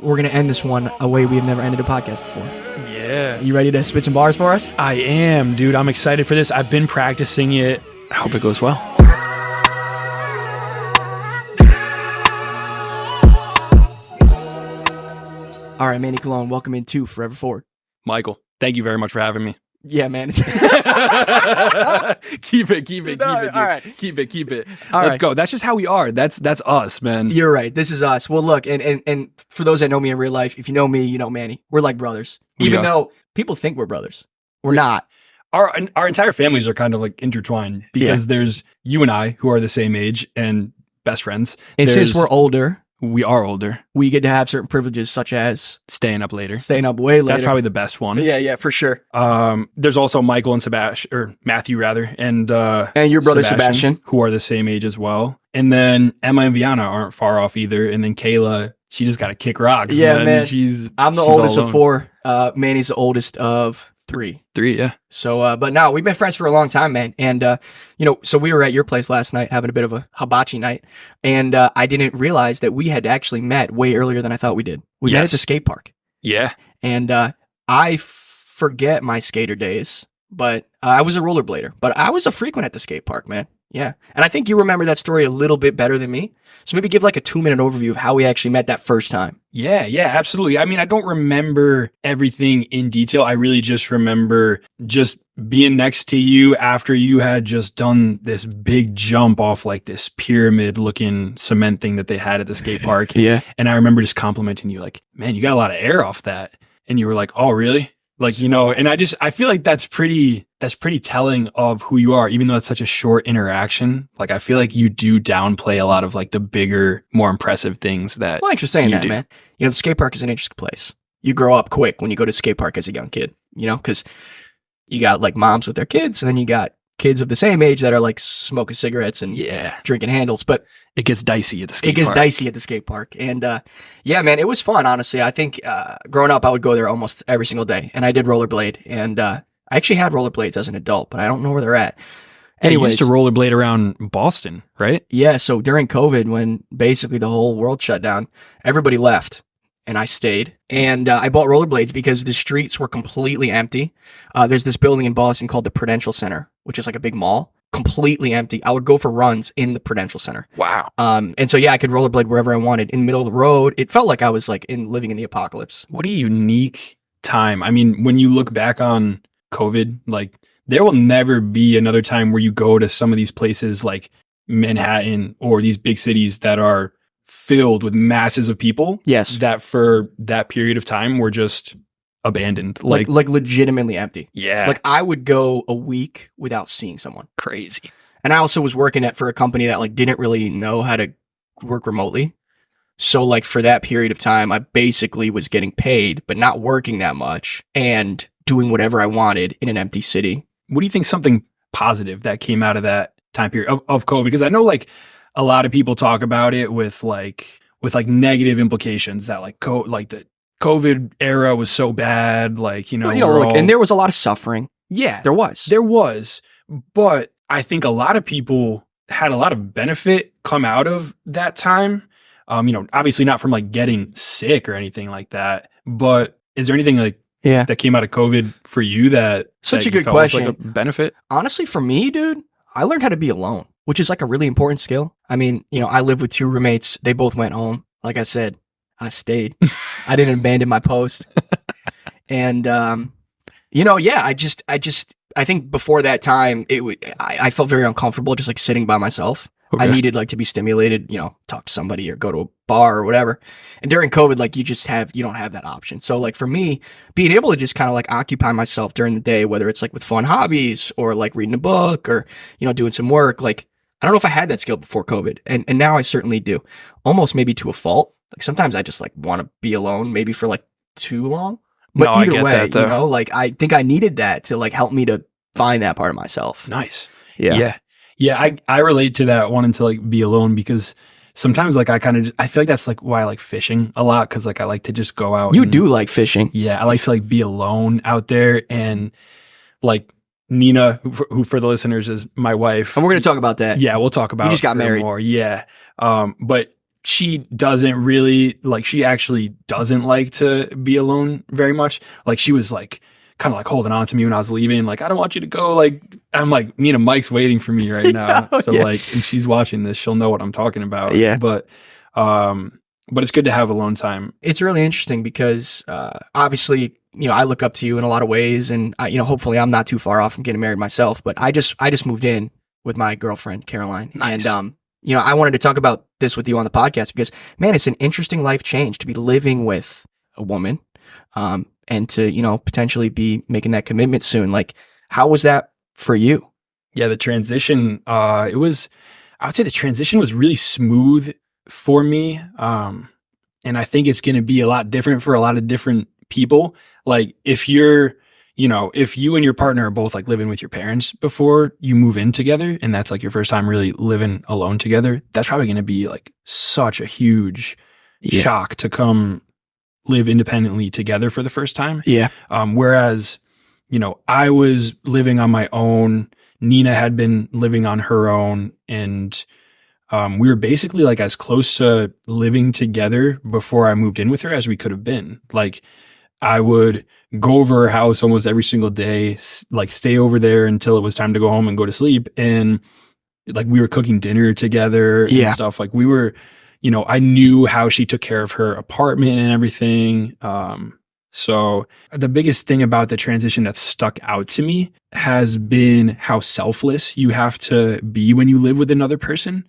we're going to end this one a way we've never ended a podcast before. Yeah. You ready to spit some bars for us? I am, dude. I'm excited for this. I've been practicing it. I hope it goes well. All right, Manny Colón, welcome into Forever Forward. Michael, thank you very much for having me. Yeah, man. Keep it. No, all right. Keep it. All Let's right. go. That's just how we are. That's us, man. You're right. This is us. Well, look, and for those that know me in real life, if you know me, you know Manny. We're like brothers. Even though people think we're brothers. We're not. Our entire families are kind of like intertwined because there's you and I who are the same age and best friends. And since we're older, we are older. we get to have certain privileges such as Staying up later. staying up way later. That's probably the best one. Yeah, for sure. There's also Michael and Sebastian, or Matthew rather, and your brother Sebastian, who are the same age as well. And then Emma and Viana aren't far off either. And then Kayla, she just got to kick rocks. Yeah, man. I'm the oldest all of four. Manny's the oldest of three. Yeah. So, but no, we've been friends for a long time, man. And, so we were at your place last night having a bit of a hibachi night. And I didn't realize that we had actually met way earlier than I thought we did. We met at the skate park. Yeah. And I forget my skater days, but I was a rollerblader. But I was a frequent at the skate park, man. Yeah. And I think you remember that story a little bit better than me. So maybe give like a 2-minute overview of how we actually met that first time. Yeah, absolutely. I mean, I don't remember everything in detail. I really just remember just being next to you after you had just done this big jump off like this pyramid looking cement thing that they had at the skate park. Yeah. And I remember just complimenting you like, man, you got a lot of air off that. And you were like, oh, really? Like, and I feel like that's pretty telling of who you are, even though it's such a short interaction. Like, I feel like you do downplay a lot of like the bigger, more impressive things that. Well, thanks for saying that, man. The skate park is an interesting place. You grow up quick when you go to skate park as a young kid, because you got like moms with their kids, and then you got kids of the same age that are like smoking cigarettes and drinking handles. But it gets dicey at the skate park. It gets dicey at the skate park. And yeah, man, it was fun, honestly. I think growing up, I would go there almost every single day. And I did rollerblade. And I actually had rollerblades as an adult, but I don't know where they're at. Anyways, you used to rollerblade around Boston, right? Yeah, so during COVID, when basically the whole world shut down, everybody left. And I stayed. And I bought rollerblades because the streets were completely empty. There's this building in Boston called the Prudential Center, which is like a big mall. Completely empty. I would go for runs in the Prudential Center. Wow. And so, yeah, I could rollerblade wherever I wanted in the middle of the road. It felt like I was like living in the apocalypse. What a unique time. I mean, when you look back on COVID, like there will never be another time where you go to some of these places like Manhattan or these big cities that are filled with masses of people. Yes. That for that period of time were just abandoned, like legitimately empty. Yeah, like I would go a week without seeing someone. Crazy. And I also was working for a company that like didn't really know how to work remotely, so like for that period of time I basically was getting paid but not working that much and doing whatever I wanted in an empty city. What do you think something positive that came out of that time period of COVID? Because I know like a lot of people talk about it with negative implications that like the COVID era was so bad, like, and there was a lot of suffering. Yeah, there was. But I think a lot of people had a lot of benefit come out of that time. Obviously not from like getting sick or anything like that, but is there anything like that came out of COVID for you that such that a good felt was, question? Like a benefit? Honestly, for me, dude, I learned how to be alone, which is like a really important skill. I mean, I lived with 2 roommates. They both went home. Like I said, I stayed. I didn't abandon my post. And, I think before that time, I felt very uncomfortable just like sitting by myself. Okay. I needed like to be stimulated, talk to somebody or go to a bar or whatever. And during COVID, like you don't have that option. So like for me, being able to just kind of like occupy myself during the day, whether it's like with fun hobbies or like reading a book or, doing some work, like I don't know if I had that skill before COVID. And now I certainly do, almost maybe to a fault. Like sometimes I just like want to be alone, maybe for like too long. But either way, like I think I needed that to like help me to find that part of myself. Nice. Yeah. I relate to that wanting to like be alone because sometimes like I feel like that's like why I like fishing a lot. Cause like I like to just go out. You do like fishing. Yeah. I like to like be alone out there and like Nina, who for the listeners is my wife. And we're going to talk about that. Yeah. We'll talk about you just got married. more. Yeah. But she doesn't really like, she actually doesn't like to be alone very much. Like she was like kind of like holding on to me when I was leaving. Like, I don't want you to go. Like, I'm like, Nina, Mike's waiting for me right now. So like, and she's watching this, she'll know what I'm talking about. Yeah. But it's good to have alone time. It's really interesting because, obviously, you know, I look up to you in a lot of ways, and you know, hopefully I'm not too far off from getting married myself, but I just moved in with my girlfriend, Caroline. Nice. And, you know, I wanted to talk about this with you on the podcast because, man, it's an interesting life change to be living with a woman, and to, you know, potentially be making that commitment soon. Like, how was that for you? Yeah, the transition, I would say the transition was really smooth for me. And I think it's going to be a lot different for a lot of different people. Like if you and your partner are both like living with your parents before you move in together, and that's like your first time really living alone together, that's probably going to be like such a huge shock to come live independently together for the first time. Yeah. Whereas, you know, I was living on my own, Nina had been living on her own, and we were basically like as close to living together before I moved in with her as we could have been. Like I would go over her house almost every single day, like stay over there until it was time to go home and go to sleep. And like we were cooking dinner together and stuff. Like we were, you know, I knew how she took care of her apartment and everything. So the biggest thing about the transition that stuck out to me has been how selfless you have to be when you live with another person.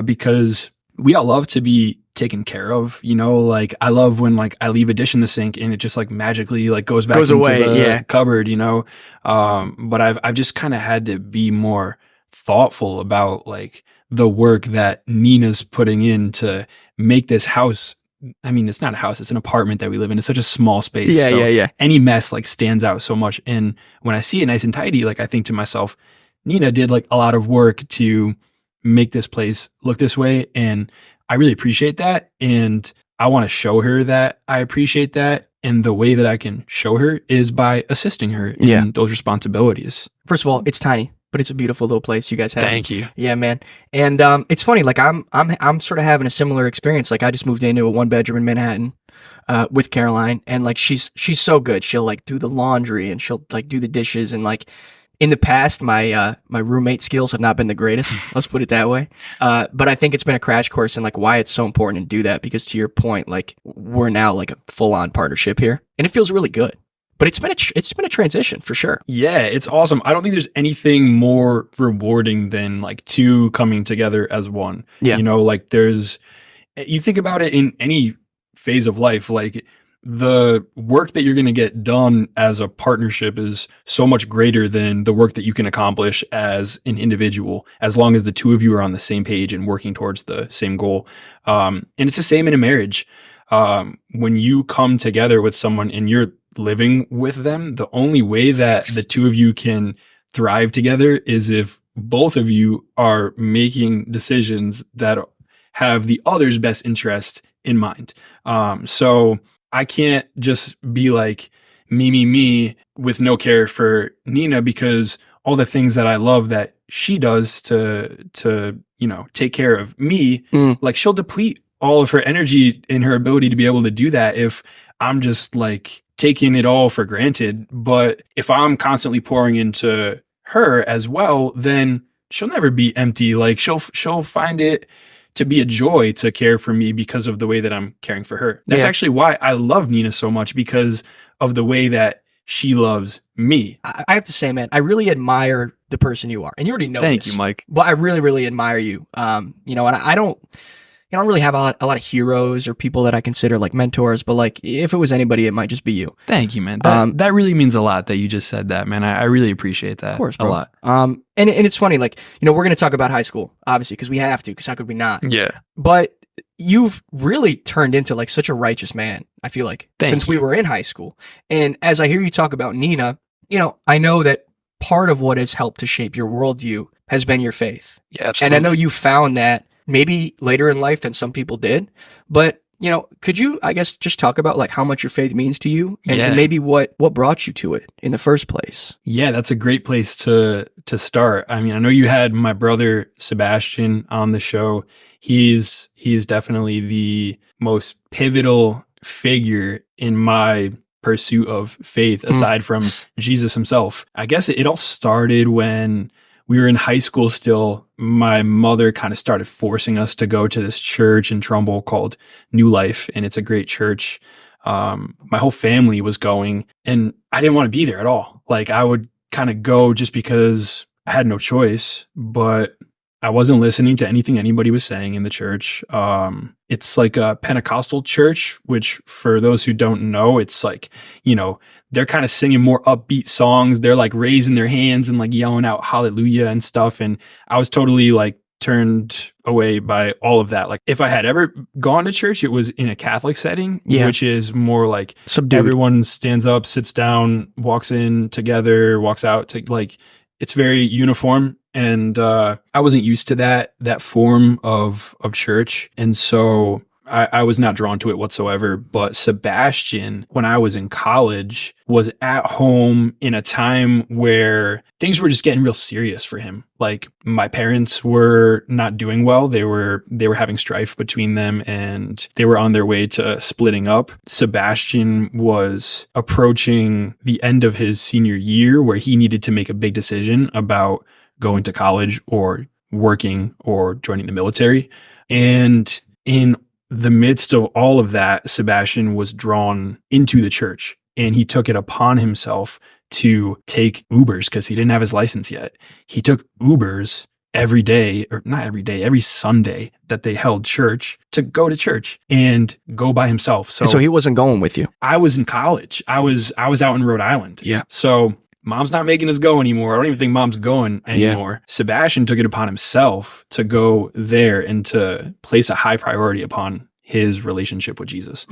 Because we all love to be taken care of, you know, like I love when like I leave a dish in the sink and it just like magically like goes back into the cupboard, you know? But I've just kind of had to be more thoughtful about like the work that Nina's putting in to make this house. I mean, it's not a house, it's an apartment that we live in. It's such a small space. Yeah. Any mess like stands out so much. And when I see it nice and tidy, like I think to myself, Nina did like a lot of work to make this place look this way. And I really appreciate that. And I want to show her that I appreciate that. And the way that I can show her is by assisting her in those responsibilities. First of all, it's tiny, but it's a beautiful little place you guys have. Thank you. Yeah, man. And it's funny, like I'm sort of having a similar experience. Like I just moved into a 1-bedroom in Manhattan with Caroline, and like she's so good. She'll like do the laundry and she'll like do the dishes, and like in the past, my roommate skills have not been the greatest. Let's put it that way. But I think it's been a crash course in like why it's so important to do that, because to your point, like we're now like a full on partnership here, and it feels really good. But it's been a transition for sure. Yeah, it's awesome. I don't think there's anything more rewarding than like two coming together as one. Yeah. You know, like you think about it in any phase of life, like the work that you're going to get done as a partnership is so much greater than the work that you can accomplish as an individual, as long as the two of you are on the same page and working towards the same goal. And it's the same in a marriage. When you come together with someone and you're living with them, the only way that the two of you can thrive together is if both of you are making decisions that have the other's best interest in mind. So I can't just be like me with no care for Nina, because all the things that I love that she does to you know, take care of me, like she'll deplete all of her energy and her ability to be able to do that if I'm just like taking it all for granted. But if I'm constantly pouring into her as well, then she'll never be empty. Like she'll find it to be a joy to care for me because of the way that I'm caring for her. That's actually why I love Nina so much, because of the way that she loves me. I have to say, man, I really admire the person you are, and you already know Thank this. you, Mike. But I really, really admire you. You know, and I don't really have a lot of heroes or people that I consider like mentors, but like if it was anybody, it might just be you. Thank you, man. That really means a lot that you just said that, man. I really appreciate that. Of course, bro. A lot. And it's funny, like, you know, we're going to talk about high school, obviously, because we have to, because how could we not? Yeah. But you've really turned into like such a righteous man, I feel like, since we were in high school. And as I hear you talk about Nina, you know, I know that part of what has helped to shape your worldview has been your faith. Yeah, absolutely. And I know you found that maybe later in life than some people did, but you know, could you, I guess, just talk about like how much your faith means to you, and maybe what brought you to it in the first place? Yeah, that's a great place to start. I mean, I know you had my brother Sebastian on the show. he's definitely the most pivotal figure in my pursuit of faith, aside from Jesus himself. I guess it all started when we were in high school still. My mother kind of started forcing us to go to this church in Trumbull called New Life, and it's a great church. My whole family was going, and I didn't want to be there at all. Like, I would kind of go just because I had no choice, but I wasn't listening to anything anybody was saying in the church. It's like a Pentecostal church, which for those who don't know, it's like, you know, they're kind of singing more upbeat songs. They're like raising their hands and like yelling out hallelujah and stuff. And I was totally like turned away by all of that. Like, if I had ever gone to church, it was in a Catholic setting, which is more like subdued. Everyone stands up, sits down, walks in together, walks out to, like, it's very uniform. And I wasn't used to that form of church. And so I was not drawn to it whatsoever. But Sebastian, when I was in college, was at home in a time where things were just getting real serious for him. Like, my parents were not doing well. They were having strife between them, and they were on their way to splitting up. Sebastian was approaching the end of his senior year, where he needed to make a big decision about going to college or working or joining the military. And in the midst of all of that, Sebastian was drawn into the church, and he took it upon himself to take Ubers because he didn't have his license yet. He took Ubers every day, or not every day, every Sunday that they held church, to go to church and go by himself. So he wasn't going with you. I was in college. I was out in Rhode Island. Yeah. So Mom's not making us go anymore. I don't even think Mom's going anymore. Yeah. Sebastian took it upon himself to go there and to place a high priority upon his relationship with Jesus.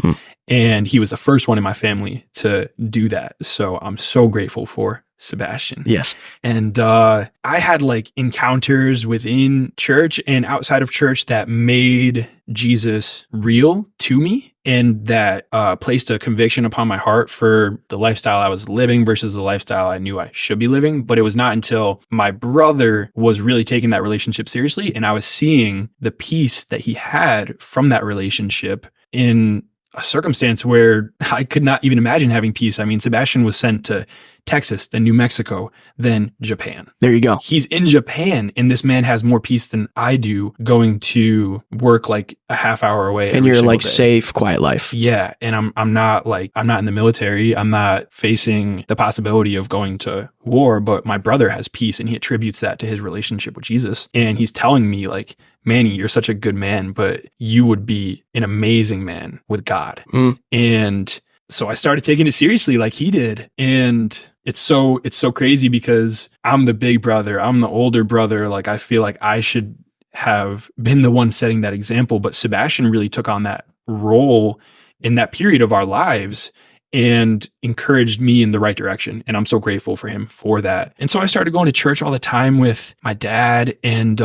And he was the first one in my family to do that. So I'm so grateful for Sebastian. Yes. And I had like encounters within church and outside of church that made Jesus real to me, and that placed a conviction upon my heart for the lifestyle I was living versus the lifestyle I knew I should be living. But it was not until my brother was really taking that relationship seriously, and I was seeing the peace that he had from that relationship in a circumstance where I could not even imagine having peace. I mean, Sebastian was sent to Texas, then New Mexico, then Japan. There you go. He's in Japan, and this man has more peace than I do, going to work like a half hour away. And you're like day. Safe, quiet life. Yeah. And I'm not in the military. I'm not facing the possibility of going to war, but my brother has peace, and he attributes that to his relationship with Jesus. And he's telling me, like, Manny, you're such a good man, but you would be an amazing man with God. And so I started taking it seriously like he did. And it's so crazy because I'm the big brother. I'm the older brother. Like, I feel like I should have been the one setting that example, but Sebastian really took on that role in that period of our lives and encouraged me in the right direction. And I'm so grateful for him for that. And so I started going to church all the time with my dad, and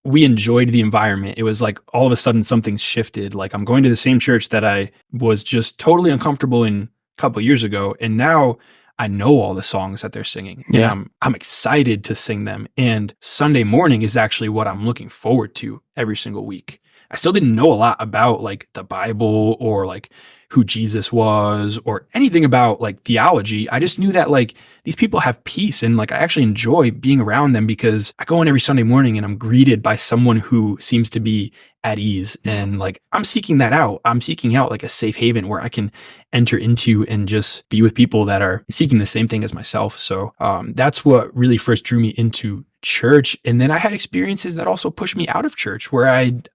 we enjoyed the environment. It was like all of a sudden something shifted. Like, I'm going to the same church that I was just totally uncomfortable in a couple of years ago. And now I know all the songs that they're singing. Yeah. And I'm excited to sing them. And Sunday morning is actually what I'm looking forward to every single week. I still didn't know a lot about like the Bible or like who Jesus was or anything about like theology. I just knew that like these people have peace, and like I actually enjoy being around them because I go in every Sunday morning and I'm greeted by someone who seems to be at ease, and like I'm seeking that out. I'm seeking out like a safe haven where I can enter into and just be with people that are seeking the same thing as myself. So that's what really first drew me into church. And then I had experiences that also pushed me out of church, where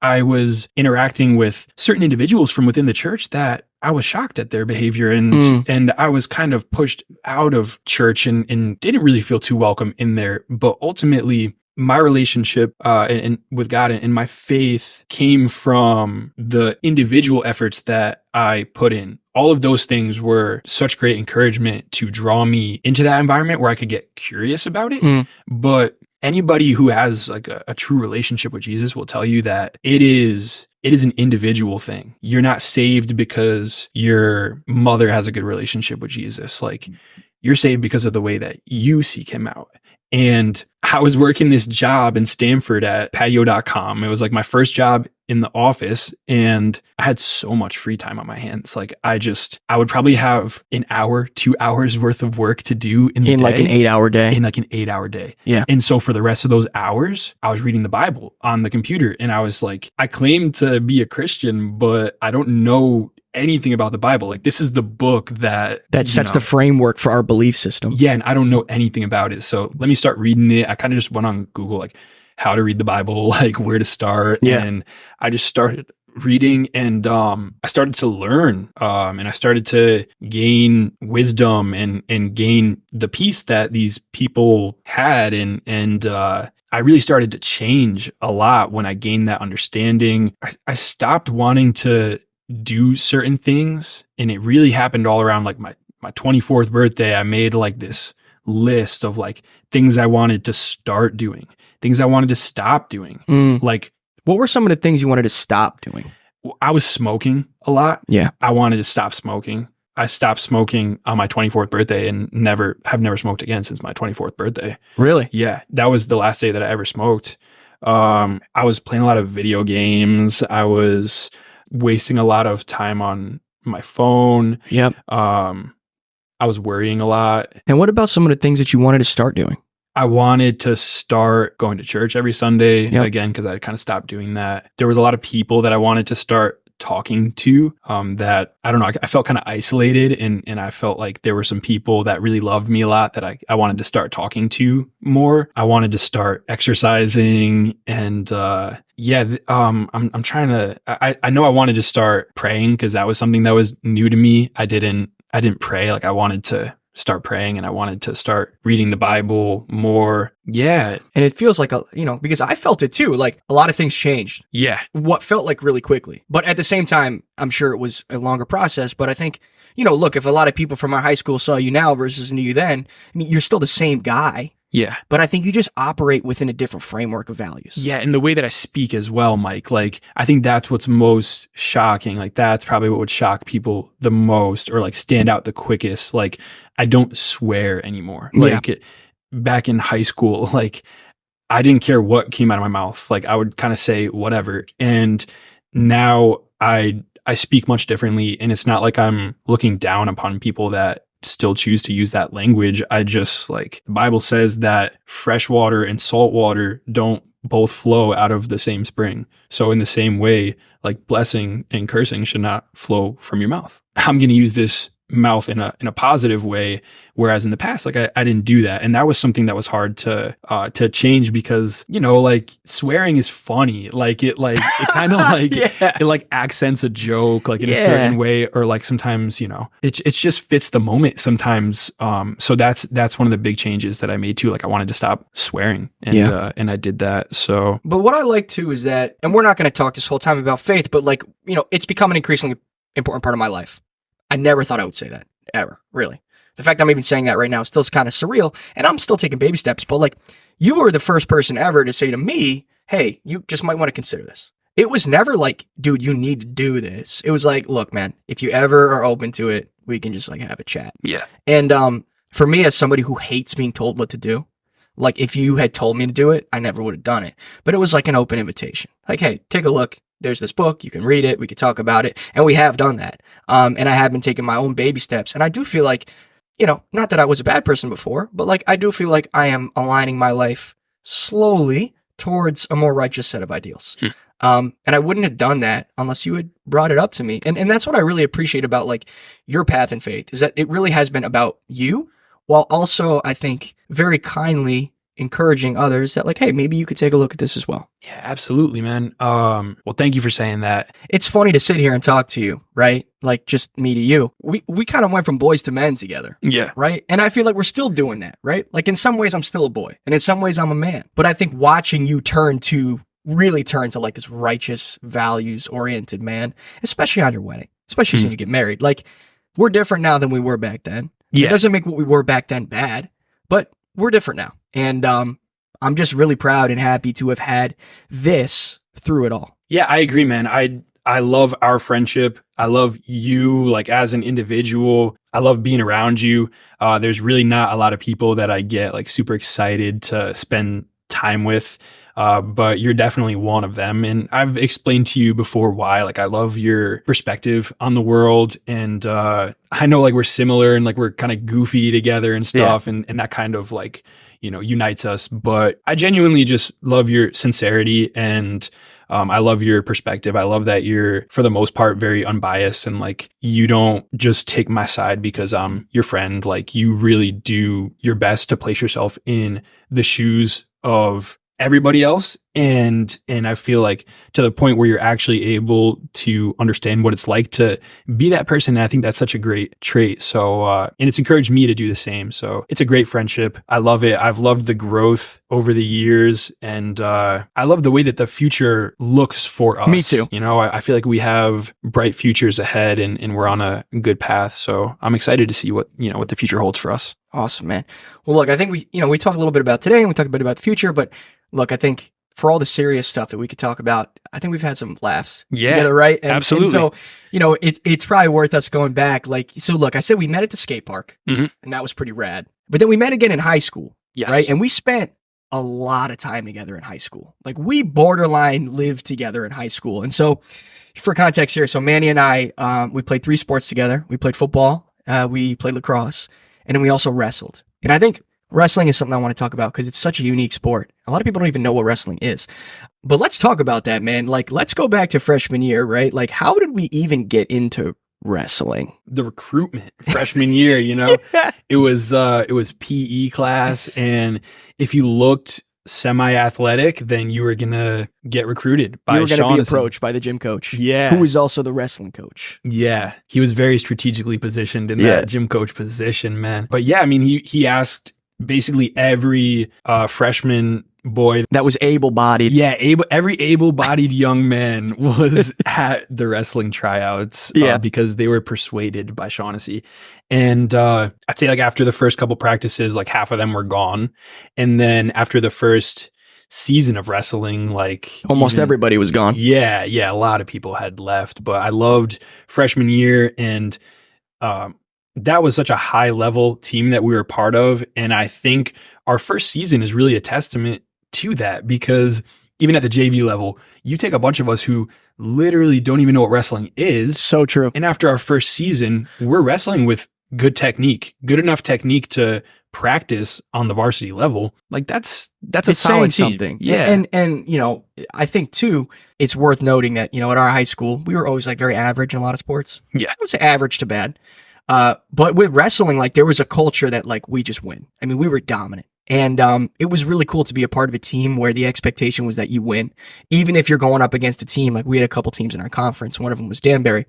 I was interacting with certain individuals from within the church that I was shocked at their behavior, and I was kind of pushed out of church and didn't really feel too welcome in there. But ultimately, my relationship and with God and my faith came from the individual efforts that I put in. All of those things were such great encouragement to draw me into that environment where I could get curious about it. But anybody who has like a true relationship with Jesus will tell you that it is an individual thing. You're not saved because your mother has a good relationship with Jesus. Like, you're saved because of the way that you seek him out. And I was working this job in Stanford at patio.com. It was like my first job in the office and I had so much free time on my hands. Like I would probably have an hour, 2 hours worth of work to do in the day, like an 8-hour day. In like an 8-hour day. Yeah. And so for the rest of those hours, I was reading the Bible on the computer and I was like, I claim to be a Christian, but I don't know anything about the Bible. Like this is the book that sets the framework for our belief system. Yeah. And I don't know anything about it. So let me start reading it. I kind of just went on Google, like how to read the Bible, like where to start. Yeah. And I just started reading and I started to learn and I started to gain wisdom and gain the peace that these people had. And I really started to change a lot when I gained that understanding. I stopped wanting to do certain things, and it really happened all around like my 24th birthday. I made like this list of like things I wanted to start doing, things I wanted to stop doing. Like, what were some of the things you wanted to stop doing? I was smoking a lot. Yeah. I wanted to stop smoking. I stopped smoking on my 24th birthday and have never smoked again since my 24th birthday. Really? Yeah. That was the last day that I ever smoked. I was playing a lot of video games. I was wasting a lot of time on my phone. Yep. I was worrying a lot. And what about some of the things that you wanted to start doing? I wanted to start going to church every Sunday again, because I kind of stopped doing that. There was a lot of people that I wanted to start talking to that, I don't know, I felt kind of isolated and I felt like there were some people that really loved me a lot that I wanted to start talking to more. I wanted to start exercising and I'm trying to, I know I wanted to start praying because that was something that was new to me. I didn't pray. Like I wanted to start praying and I wanted to start reading the Bible more. Yeah. And it feels like, because I felt it too, like a lot of things changed. Yeah. What felt like really quickly. But at the same time, I'm sure it was a longer process. But I think, look, if a lot of people from our high school saw you now versus knew you then, I mean, you're still the same guy. Yeah. But I think you just operate within a different framework of values. Yeah. And the way that I speak as well, Mike, like, I think that's what's most shocking. Like, that's probably what would shock people the most or like stand out the quickest. Like, I don't swear anymore. Like, back in high school, like, I didn't care what came out of my mouth. Like, I would kind of say whatever. And now I speak much differently. And it's not like I'm looking down upon people that still choose to use that language. I just like the Bible says that fresh water and salt water don't both flow out of the same spring. So in the same way, like blessing and cursing should not flow from your mouth. I'm going to use this mouth in a positive way, whereas in the past, like I didn't do that, and that was something that was hard to change because like swearing is funny, like it kind of like it like accents a joke like in a certain way, or like sometimes it just fits the moment sometimes. So that's one of the big changes that I made too. Like I wanted to stop swearing, and I did that. So, but what I like too is that, and we're not going to talk this whole time about faith, but like it's become an increasingly important part of my life. I never thought I would say that, ever, really. The fact I'm even saying that right now is still kind of surreal, and I'm still taking baby steps, but like, you were the first person ever to say to me, hey, you just might want to consider this. It was never like, dude, you need to do this. It was like, look, man, if you ever are open to it, we can just like have a chat. Yeah. And for me, as somebody who hates being told what to do, like if you had told me to do it, I never would have done it. But it was like an open invitation. Like, hey, take a look. There's this book, you can read it, we could talk about it, and we have done that. And I have been taking my own baby steps, and I do feel like, not that I was a bad person before, but like I do feel like I am aligning my life slowly towards a more righteous set of ideals. And I wouldn't have done that unless you had brought it up to me. And that's what I really appreciate about like your path in faith, is that it really has been about you, while also, I think, very kindly encouraging others that like, hey, maybe you could take a look at this as well. Yeah, absolutely, man. Well, thank you for saying that. It's funny to sit here and talk to you, right? Like just me to you. We kind of went from boys to men together. Yeah. Right? And I feel like we're still doing that, right? Like in some ways I'm still a boy, and in some ways I'm a man. But I think watching you really turn to like this righteous, values-oriented man, especially on your wedding, especially when you get married. Like, we're different now than we were back then. Yeah. It doesn't make what we were back then bad, but we're different now. And I'm just really proud and happy to have had this through it all. Yeah, I agree, man. I love our friendship. I love you, like, as an individual. I love being around you. There's really not a lot of people that I get like super excited to spend time with. but you're definitely one of them. And I've explained to you before why. Like, I love your perspective on the world, and I know like we're similar and like we're kind of goofy together and stuff, and that kind of like, you know, unites us. But I genuinely just love your sincerity, and I love your perspective. I love that you're, for the most part, very unbiased, and like you don't just take my side because I'm your friend. Like, you really do your best to place yourself in the shoes of everybody else. And I feel like to the point where you're actually able to understand what it's like to be that person. And I think that's such a great trait. So, and it's encouraged me to do the same. So it's a great friendship. I love it. I've loved the growth over the years. And I love the way that the future looks for us. Me too. You know, I feel like we have bright futures ahead, and we're on a good path. So I'm excited to see what the future holds for us. Awesome, man. Well, look, I think we talked a little bit about today, and we talked a bit about the future, but look, I think for all the serious stuff that we could talk about, I think we've had some laughs together, right? Absolutely. And so, it's probably worth us going back. Like, so look, I said we met at the skate park, and that was pretty rad. But then we met again in high school, right? And we spent a lot of time together in high school. Like, we borderline lived together in high school. And so, for context here, so Manny and I, we played 3 sports together. We played football, we played lacrosse, and then we also wrestled. And I think wrestling is something I want to talk about because it's such a unique sport. A lot of people don't even know what wrestling is. But let's talk about that, man. Like, let's go back to freshman year, right? Like, how did we even get into wrestling? The recruitment freshman year, it was PE class. And if you looked semi-athletic, then you were going to get recruited by Shaughnessy. You were going to be approached by the gym coach. Yeah. Who was also the wrestling coach. Yeah. He was very strategically positioned in that gym coach position, man. But yeah, I mean, he asked basically every freshman boy that was able-bodied. Yeah, every able-bodied young man was at the wrestling tryouts because they were persuaded by Shaughnessy. And I'd say like after the first couple practices, like half of them were gone. And then after the first season of wrestling, like almost everybody was gone. Yeah, a lot of people had left. But I loved freshman year, and that was such a high level team that we were part of. And I think our first season is really a testament to that, because even at the JV level, you take a bunch of us who literally don't even know what wrestling is. So true. And after our first season, we're wrestling with good enough technique to practice on the varsity level. Like that's a solid team. Something. Yeah. And I think too, it's worth noting that, at our high school, we were always like very average in a lot of sports. Yeah. I would say average to bad. But with wrestling, like there was a culture that like we just win. I mean, we were dominant. And it was really cool to be a part of a team where the expectation was that you win. Even if you're going up against a team, like we had a couple teams in our conference. One of them was Danbury.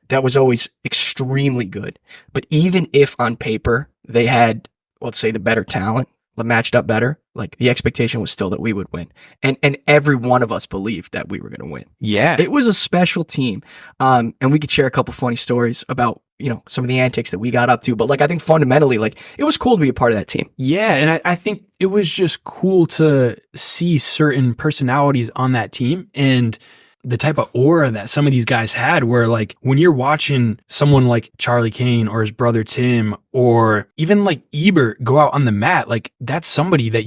That was always extremely good. But even if on paper they had, let's say, the better talent, matched up better, like the expectation was still that we would win. And every one of us believed that we were going to win. Yeah. It was a special team. And we could share a couple funny stories about, some of the antics that we got up to. But like, I think fundamentally, like it was cool to be a part of that team. Yeah. And I think it was just cool to see certain personalities on that team and the type of aura that some of these guys had, where like when you're watching someone like Charlie Kane or his brother Tim, or even like Ebert go out on the mat, like that's somebody that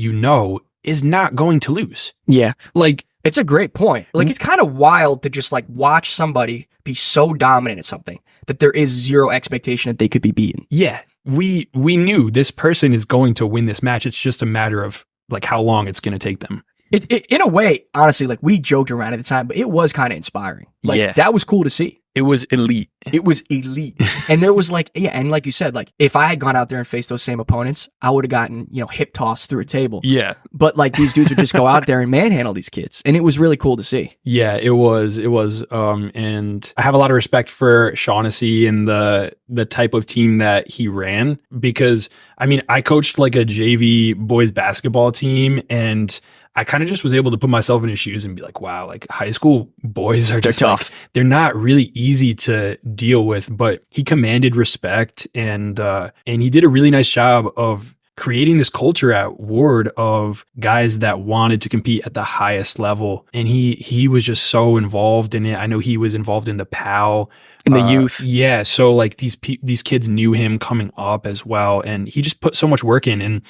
is not going to lose. Yeah. Like, it's a great point. Like, it's kind of wild to just like watch somebody be so dominant at something that there is zero expectation that they could be beaten. Yeah. We knew this person is going to win this match. It's just a matter of like how long it's going to take them. It in a way, honestly, like we joked around at the time, but it was kind of inspiring. Like that was cool to see. It was elite. It was elite. And there was like, and like you said, like if I had gone out there and faced those same opponents, I would have gotten, hip tossed through a table. Yeah. But like these dudes would just go out there and manhandle these kids. And it was really cool to see. Yeah, it was. And I have a lot of respect for Shaughnessy and the type of team that he ran, because I mean, I coached like a JV boys basketball team, and I kind of just was able to put myself in his shoes and be like, wow, like high school boys are just tough. Like, they're not really easy to deal with, but he commanded respect, and he did a really nice job of creating this culture at Ward of guys that wanted to compete at the highest level. And he was just so involved in it. I know he was involved in the PAL. In the youth. Yeah. So like these kids knew him coming up as well. And he just put so much work in. And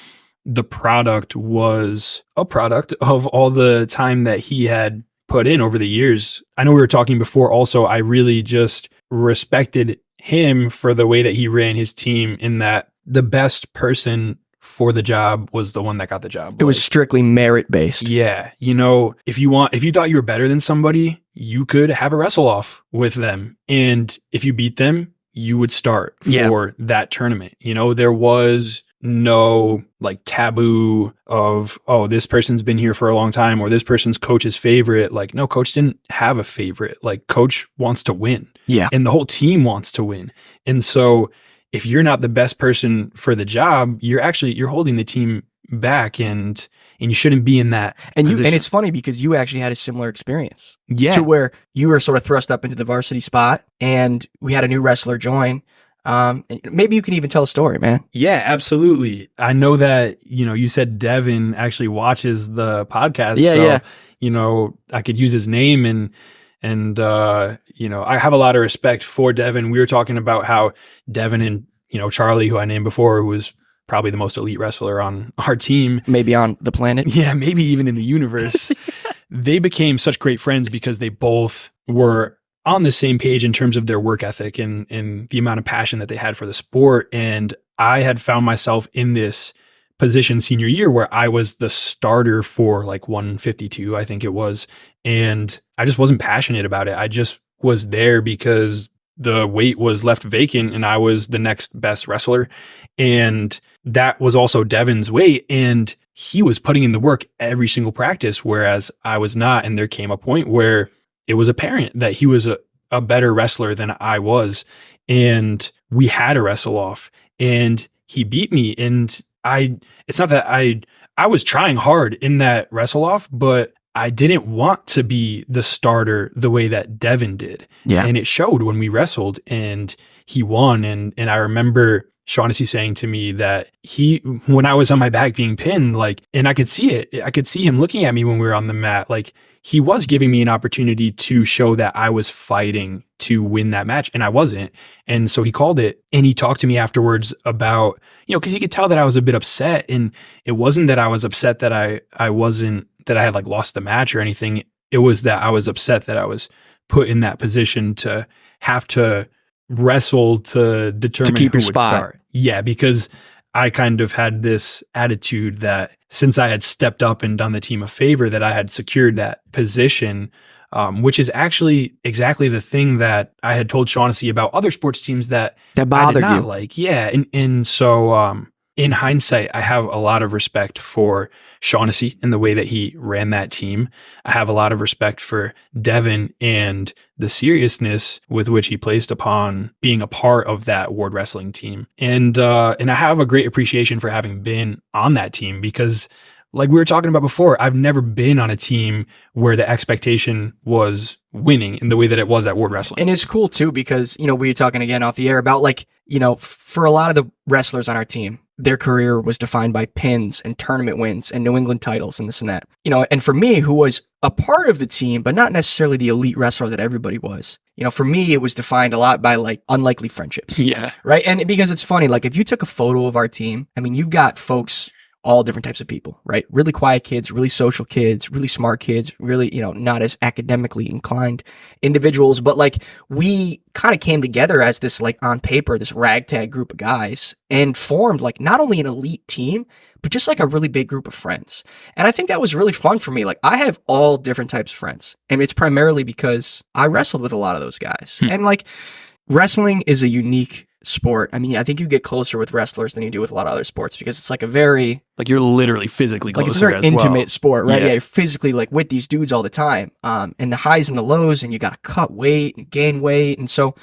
the product was a product of all the time that he had put in over the years. I know we were talking before also, I really just respected him for the way that he ran his team, in that the best person for the job was the one that got the job. It was strictly merit based. Yeah. You know, if you thought you were better than somebody, you could have a wrestle off with them. And if you beat them, you would start for that tournament. You know, there was no like taboo of, oh, this person's been here for a long time, or this person's coach's favorite. Like, no, coach didn't have a favorite. Like, coach wants to win. Yeah. And the whole team wants to win. And so if you're not the best person for the job, you're holding the team back, and you shouldn't be in that position. And it's funny because you actually had a similar experience. Yeah. To where you were sort of thrust up into the varsity spot, and we had a new wrestler join. And maybe you can even tell a story, man. Yeah, absolutely. I know that, you know, you said Devin actually watches the podcast. Yeah, so, yeah. You know, I could use his name, and you know, I have a lot of respect for Devin. We were talking about how Devin and, you know, Charlie, who I named before, who was probably the most elite wrestler on our team. Maybe on the planet. Yeah, maybe even in the universe. They became such great friends because they both were on the same page in terms of their work ethic and the amount of passion that they had for the sport. And I had found myself in this position senior year where I was the starter for like 152, I think it was. And I just wasn't passionate about it. I just was there because the weight was left vacant and I was the next best wrestler. And that was also Devin's weight. And he was putting in the work every single practice, whereas I was not. And there came a point where it was apparent that he was a better wrestler than I was. And we had a wrestle off, and he beat me. And it's not that I was trying hard in that wrestle off, but I didn't want to be the starter the way that Devin did. Yeah. And it showed when we wrestled and he won. And I remember Shaughnessy saying to me that when I was on my back being pinned, like, and I could see it, I could see him looking at me when we were on the mat. Like, he was giving me an opportunity to show that I was fighting to win that match, and I wasn't. And so he called it, and he talked to me afterwards about, you know, because he could tell that I was a bit upset. And it wasn't that I was upset that I had like lost the match or anything. It was that I was upset that I was put in that position to have to wrestle to determine keep who your would spot. start. Yeah, because I kind of had this attitude that since I had stepped up and done the team a favor, that I had secured that position, which is actually exactly the thing that I had told Shaughnessy about other sports teams that bothered I did not you. like. Yeah. And so in hindsight, I have a lot of respect for Shaughnessy and the way that he ran that team. I have a lot of respect for Devin and the seriousness with which he placed upon being a part of that Ward Wrestling team. And I have a great appreciation for having been on that team because, like we were talking about before, I've never been on a team where the expectation was winning in the way that it was at Ward Wrestling. And it's cool too because, you know, we were talking again off the air about, like, you know, for a lot of the wrestlers on our team, their career was defined by pins and tournament wins and New England titles and this and that. You know, and for me, who was a part of the team, but not necessarily the elite wrestler that everybody was, you know, for me, it was defined a lot by like unlikely friendships. Yeah. Right. And because it's funny, like if you took a photo of our team, I mean, you've got folks, all different types of people, right? Really quiet kids, really social kids, really smart kids, really, you know, not as academically inclined individuals. But like we kind of came together as this, like on paper, this ragtag group of guys and formed like not only an elite team, but just like a really big group of friends. And I think that was really fun for me. Like I have all different types of friends, and it's primarily because I wrestled with a lot of those guys. And like wrestling is a unique sport. I mean, I think you get closer with wrestlers than you do with a lot of other sports because it's like a very, like, you're literally physically closer, like it's a very as intimate well. sport, right? Yeah. Yeah, you're physically like with these dudes all the time, and the highs and the lows, and you got to cut weight and gain weight, and so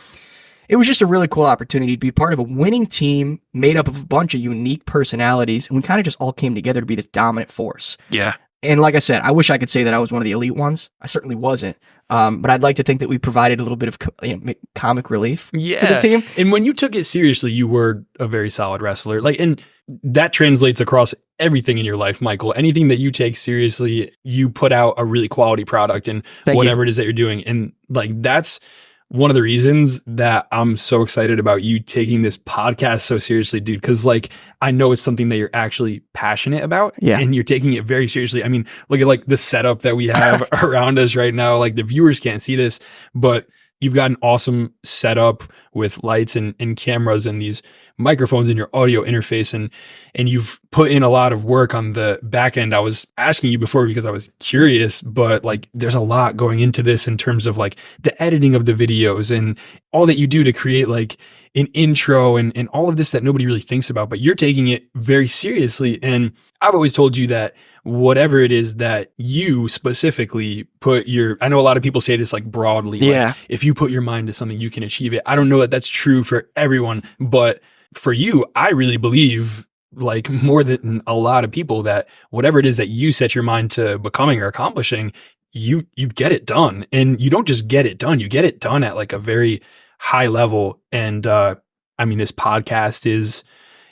it was just a really cool opportunity to be part of a winning team made up of a bunch of unique personalities, and we kind of just all came together to be this dominant force. Yeah. And like I said, I wish I could say that I was one of the elite ones. I certainly wasn't. But I'd like to think that we provided a little bit of comic relief to the team. And when you took it seriously, you were a very solid wrestler. Like, and that translates across everything in your life, Michael. Anything that you take seriously, you put out a really quality product and whatever it is that you're doing. And like, that's one of the reasons that I'm so excited about you taking this podcast so seriously, dude, because like I know it's something that you're actually passionate about, and you're taking it very seriously. I mean, look at like the setup that we have around us right now. Like the viewers can't see this, but you've got an awesome setup with lights and cameras and these microphones in your audio interface, and you've put in a lot of work on the back end. I was asking you before because I was curious, but like there's a lot going into this in terms of like the editing of the videos and all that you do to create like an intro and all of this that nobody really thinks about, but you're taking it very seriously. And I've always told you that whatever it is that you specifically put I know a lot of people say this like broadly, like, if you put your mind to something, you can achieve it. I don't know that that's true for everyone, but for you, I really believe, like more than a lot of people, that whatever it is that you set your mind to becoming or accomplishing, you get it done. And you don't just get it done, you get it done at like a very high level. And I mean, this podcast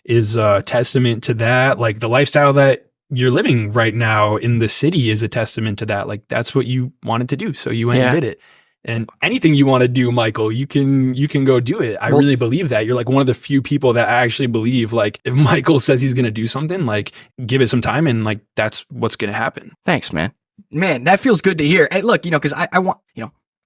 is a testament to that. Like the lifestyle that you're living right now in the city is a testament to that. Like that's what you wanted to do, so you went and did it. And anything you want to do, Michael, you can go do it. I really believe that. You're like one of the few people that I actually believe, like if Michael says he's going to do something, like give it some time and like that's what's going to happen. Thanks, man. Man, that feels good to hear. And look, because I want,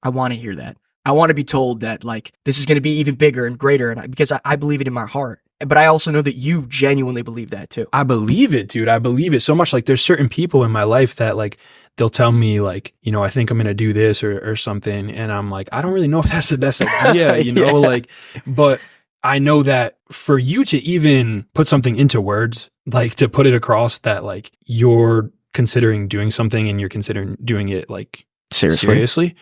I want to hear that. I want to be told that like this is going to be even bigger and greater, and because I believe it in my heart. But I also know that you genuinely believe that too. I believe it, dude. I believe it so much. Like there's certain people in my life that like they'll tell me like, I think I'm going to do this or something. And I'm like, I don't really know if that's the best idea, like, but I know that for you to even put something into words, like to put it across that like you're considering doing something and you're considering doing it like seriously.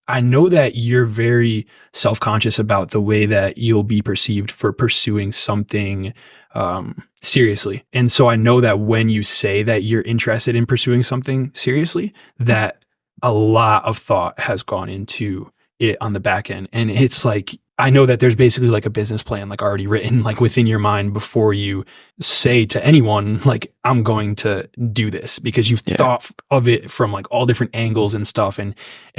I know that you're very self-conscious about the way that you'll be perceived for pursuing something seriously. And so I know that when you say that you're interested in pursuing something seriously, that a lot of thought has gone into it on the back end. And it's like, I know that there's basically like a business plan like already written like within your mind before you say to anyone like I'm going to do this, because you've thought of it from like all different angles and stuff. And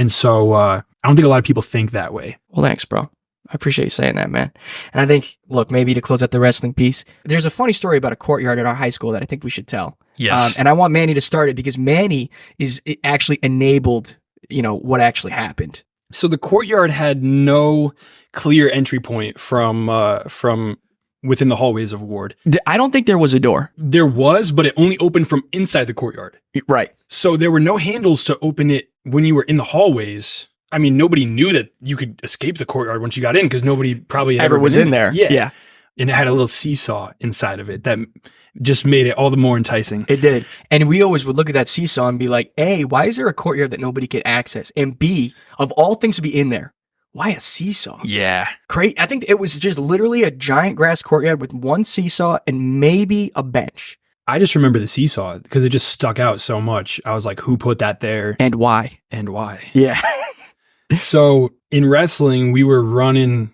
so I don't think a lot of people think that way. Well, thanks, bro. I appreciate you saying that, man. And I think, look, maybe to close out the wrestling piece, there's a funny story about a courtyard at our high school that I think we should tell. Yes. And I want Manny to start it because Manny it actually enabled, what actually happened. So the courtyard had no clear entry point from within the hallways of Ward. I don't think there was a door. There was, but it only opened from inside the courtyard. Right. So there were no handles to open it when you were in the hallways. I mean, nobody knew that you could escape the courtyard once you got in because nobody probably ever was in there. Yeah. And it had a little seesaw inside of it that just made it all the more enticing. It did. And we always would look at that seesaw and be like, A, why is there a courtyard that nobody could access? And B, of all things to be in there, why a seesaw? Yeah. Great. I think it was just literally a giant grass courtyard with one seesaw and maybe a bench. I just remember the seesaw because it just stuck out so much. I was like, who put that there? And why? Yeah. So in wrestling, we were running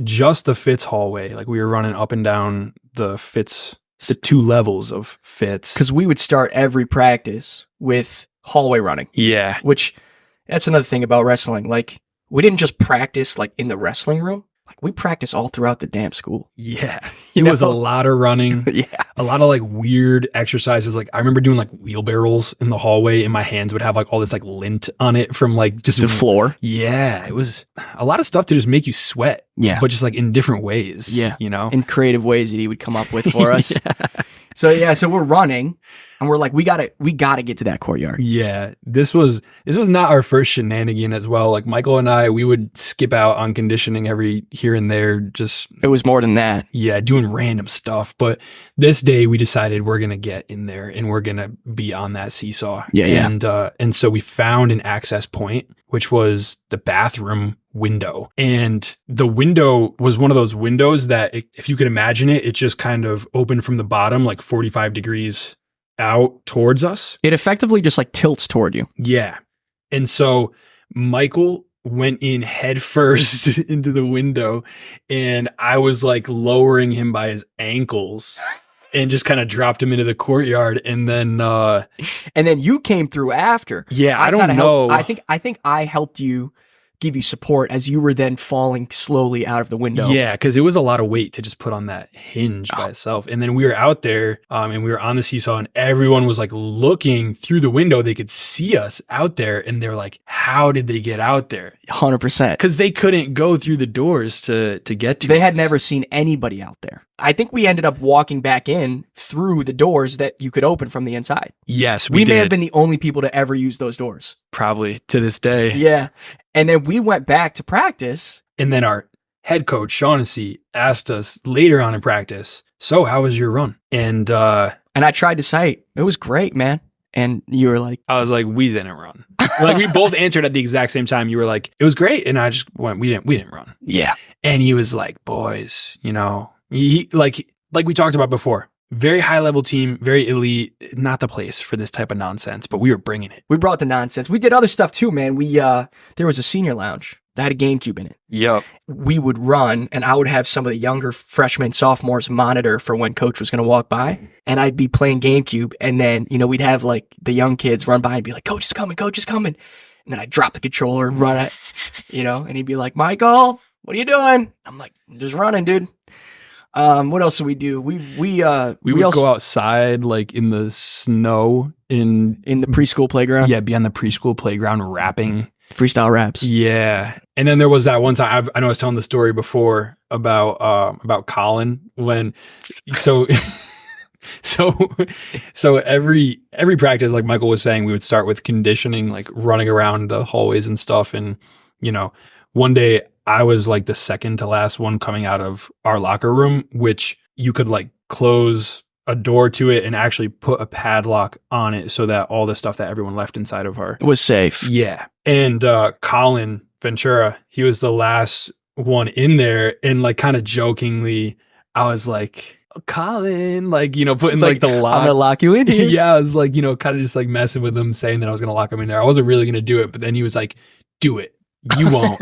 just the Fitz hallway. Like we were running up and down the Fitz, the 2 levels of Fitz. Because we would start every practice with hallway running. Yeah. Which, that's another thing about wrestling. Like, we didn't just practice like in the wrestling room. Like we practice all throughout the damn school. Yeah. It was a lot of running. Yeah. A lot of like weird exercises. Like I remember doing like wheelbarrows in the hallway and my hands would have like all this like lint on it from like just the floor. Yeah. It was a lot of stuff to just make you sweat. Yeah. But just like in different ways. Yeah. In creative ways that he would come up with for us. So we're running. And we're like, we gotta get to that courtyard. Yeah, this was not our first shenanigan as well. Like Michael and I, we would skip out on conditioning every here and there. Just it was more than that. Yeah, doing random stuff. But this day we decided we're gonna get in there and we're gonna be on that seesaw. Yeah. And so we found an access point, which was the bathroom window. And the window was one of those windows that, if you could imagine it, it just kind of opened from the bottom, like 45 degrees out towards us. It effectively just like tilts toward you. Yeah. And so Michael went in head first into the window and I was like lowering him by his ankles and just kind of dropped him into the courtyard. And then you came through after. Yeah. I don't know. I think I helped you give you support as you were then falling slowly out of the window. Yeah, because it was a lot of weight to just put on that hinge by itself. And then we were out there and we were on the seesaw and everyone was like looking through the window. They could see us out there and they're like, how did they get out there? 100%. Because they couldn't go through the doors to get to They had us. never seen anybody out there. I think we ended up walking back in through the doors that you could open from the inside. Yes, We did. may have been the only people to ever use those doors. Probably to this day. Yeah. And then we went back to practice. And then our head coach, Shaughnessy, asked us later on in practice, so how was your run? And I tried to cite. It was great, man. And you were like, I was like, we didn't run. Like we both answered at the exact same time. You were like, it was great. And I just went, we didn't run. yeah. And he was like, boys, you know, like we talked about before, very high level team, very elite, not the place for this type of nonsense, but we were bringing it. We brought the nonsense. We did other stuff too, man. There was a senior lounge that had a GameCube in it. Yep. We would run and I would have some of the younger freshmen, sophomores monitor for when coach was going to walk by, and I'd be playing GameCube. And then, you know, we'd have like the young kids run by and be like, coach is coming, coach is coming. And then I'd drop the controller and run it, you know, and he'd be like, Michael, what are you doing? I'm like, just running, dude. What else do we do? We would also go outside like in the snow in the preschool playground. Yeah, be on the preschool playground rapping. Freestyle raps. Yeah. And then there was that one time I know I was telling the story before about Colón when so every practice, like Michael was saying, we would start with conditioning, like running around the hallways and stuff. And, you know, one day I was like the second to last one coming out of our locker room, which you could like close a door to it and actually put a padlock on it so that all the stuff that everyone left inside of our was safe. Yeah. And Colón Ventura, he was the last one in there. And like kind of jokingly, I was like, Colón, like, you know, putting like the lock. I'm going to lock you in here. Yeah. I was like, you know, kind of just like messing with him, saying that I was going to lock him in there. I wasn't really going to do it. But then he was like, do it. You won't.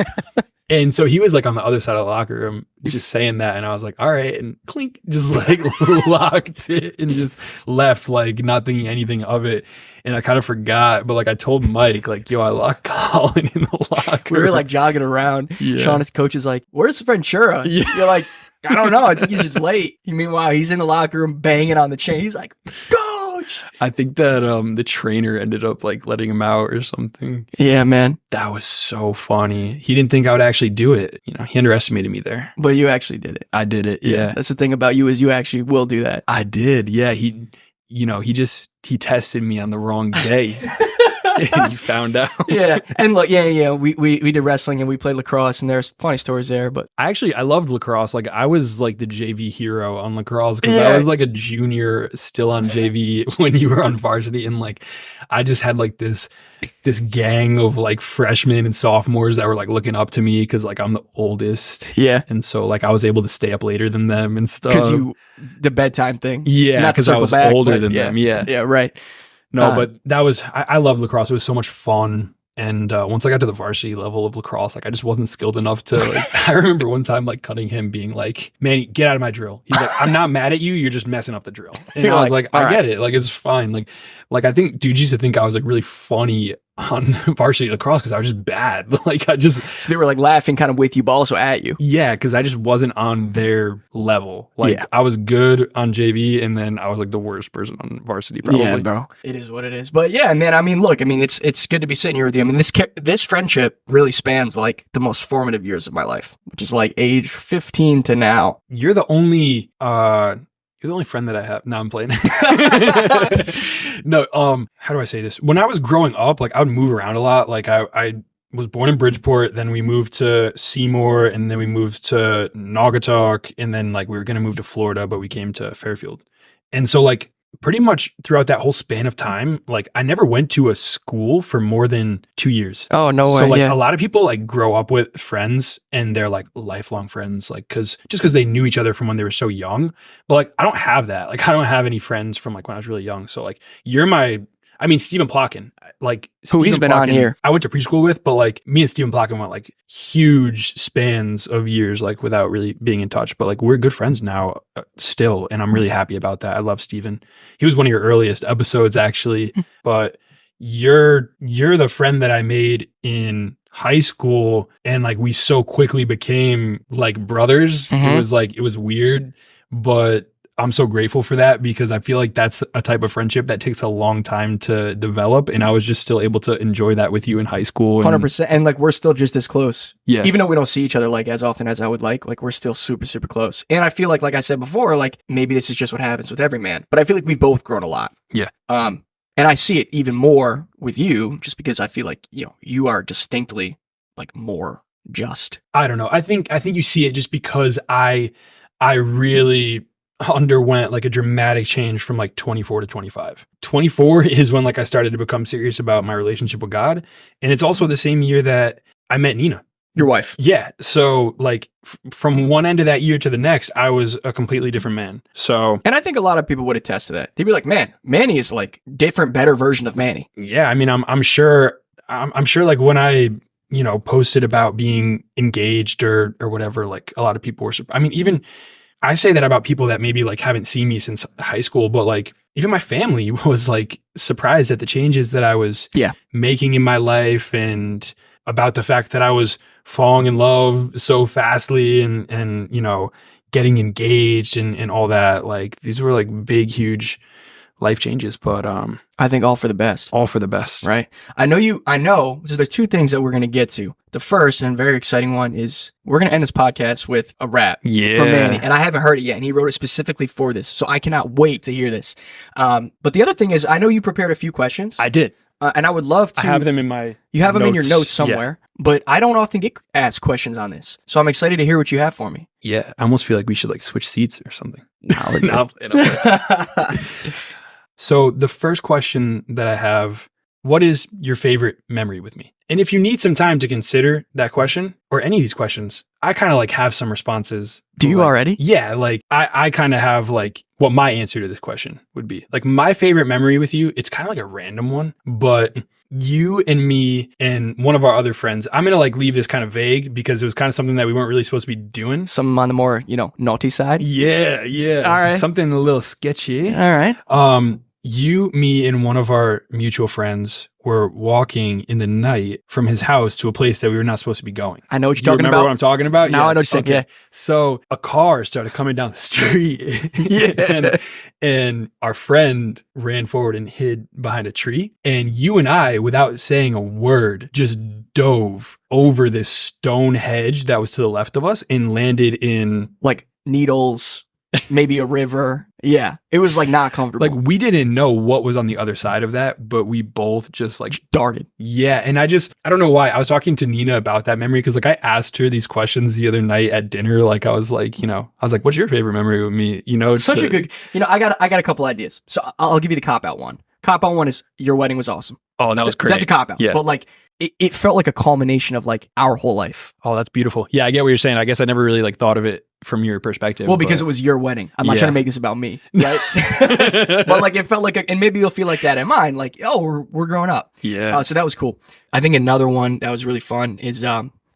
And so he was like on the other side of the locker room just saying that. And I was like, all right. And clink, just like locked it and just left, like not thinking anything of it. And I kind of forgot. But like I told Mike, like, yo, I locked Colón in the locker. We were like jogging around. Yeah. Sean's coach is like, where's Ventura? Yeah. You're like, I don't know. I think he's just late. Meanwhile, he's in the locker room banging on the chain. He's like, coach. I think that the trainer ended up like letting him out or something. Yeah, man. That was so funny. He didn't think I would actually do it. You know, he underestimated me there. But you actually did it. I did it. Yeah. That's the thing about you, is you actually will do that. I did. Yeah. He tested me on the wrong day. And he found out. Yeah. And look, yeah. We did wrestling and we played lacrosse, and there's funny stories there, but I loved lacrosse. Like I was like the JV hero on lacrosse because Yeah. I was like a junior still on JV when you were on varsity. And like, I just had like this gang of like freshmen and sophomores that were like looking up to me because like I'm the oldest. yeah. And so like I was able to stay up later than them and stuff. Because the bedtime thing. Yeah, Not to because I circle was back, older but than them. Yeah. Yeah, right. No, but that was, I love lacrosse. It was so much fun. And once I got to the varsity level of lacrosse, like I just wasn't skilled enough to like, I remember one time like cutting him being like, Manny, get out of my drill. He's like, I'm not mad at you. You're just messing up the drill. And You're I was like, all I right. get it. Like, it's fine. Like I think dudes used to think I was like really funny on varsity lacrosse because I was just bad. Like So they were like laughing kind of with you, but also at you. yeah, because I just wasn't on their level. Like Yeah. I was good on JV and then I was like the worst person on varsity probably. Yeah, bro. It is what it is. But yeah, man, I mean, look, I mean, it's good to be sitting here with you. I mean, this friendship really spans like the most formative years of my life, which is like age 15 to now. You're the only friend that I have. No, I'm playing. No, how do I say this? When I was growing up, like I would move around a lot. Like I was born in Bridgeport, then we moved to Seymour, and then we moved to Naugatuck, and then like we were gonna move to Florida, but we came to Fairfield. And so like pretty much throughout that whole span of time, like I never went to a school for more than 2 years. Oh, no way. So like yeah. a lot of people like grow up with friends and they're like lifelong friends, like because they knew each other from when they were so young. But like I don't have that. Like I don't have any friends from like when I was really young. So like Stephen Plotkin, like Who he's Stephen been on Plotkin, here. I went to preschool with, but like me and Stephen Plotkin went like huge spans of years, like without really being in touch. But like we're good friends now still, and I'm really happy about that. I love Stephen. He was one of your earliest episodes actually, but you're the friend that I made in high school and like we so quickly became like brothers. Mhm. It was weird, but I'm so grateful for that because I feel like that's a type of friendship that takes a long time to develop. And I was just still able to enjoy that with you in high school. 100%. And like, we're still just as close. Yeah. Even though we don't see each other like as often as I would like, we're still super, super close. And I feel like I said before, like maybe this is just what happens with every man, but I feel like we've both grown a lot. Yeah. And I see it even more with you just because I feel like, you know, you are distinctly like more just. I don't know. I think you see it just because I really underwent like a dramatic change from like 24 to 25. 24 is when like I started to become serious about my relationship with God. And it's also the same year that I met Nina. Your wife. Yeah. So like from one end of that year to the next, I was a completely different man. So, and I think a lot of people would attest to that. They'd be like, man, Manny is like different, better version of Manny. Yeah. I mean, I'm sure like when I, you know, posted about being engaged or whatever, like a lot of people were, I mean, even I say that about people that maybe like haven't seen me since high school, but like even my family was like surprised at the changes that I was making in my life and about the fact that I was falling in love so fastly and you know, getting engaged and all that. Like these were like big, huge life changes, but I think all for the best. All for the best. Right. I know. So there's two things that we're going to get to. The first and very exciting one is we're going to end this podcast with a rap from Manny. And I haven't heard it yet. And he wrote it specifically for this. So I cannot wait to hear this. But the other thing is I know you prepared a few questions. I did. And I would love to. I have them in my You have them in your notes somewhere. Yeah. But I don't often get asked questions on this. So I'm excited to hear what you have for me. Yeah. I almost feel like we should like switch seats or something. No. So the first question that I have, what is your favorite memory with me? And if you need some time to consider that question or any of these questions, I kind of like have some responses. Do you already? Yeah. Like I kind of have like what my answer to this question would be. Like my favorite memory with you, it's kind of like a random one, but you and me and one of our other friends, I'm going to like leave this kind of vague because it was kind of something that we weren't really supposed to be doing. Something on the more, you know, naughty side. Yeah. Yeah. All right. Something a little sketchy. All right. You, me, and one of our mutual friends were walking in the night from his house to a place that we were not supposed to be going. I know what you're talking remember about. What I'm talking about? Now I know what you're saying. Yeah. So a car started coming down the street. and our friend ran forward and hid behind a tree. And you and I, without saying a word, just dove over this stone hedge that was to the left of us and landed in like needles, maybe a river. Yeah. It was like not comfortable. Like we didn't know what was on the other side of that, but we both just like darted. Yeah. And I don't know why. I was talking to Nina about that memory because like I asked her these questions the other night at dinner. Like I was like, what's your favorite memory with me? You know, such a good, I got a couple ideas. So I'll give you the cop out one. Cop out one is your wedding was awesome. Oh, that was great. That's a cop out. Yeah. But like, it felt like a culmination of like our whole life. Oh, that's beautiful. Yeah, I get what you're saying. I guess I never really like thought of it from your perspective. Well, because it was your wedding. I'm not trying to make this about me, right? But like it felt like, and maybe you'll feel like that in mine. Like, oh, we're growing up. Yeah. So that was cool. I think another one that was really fun is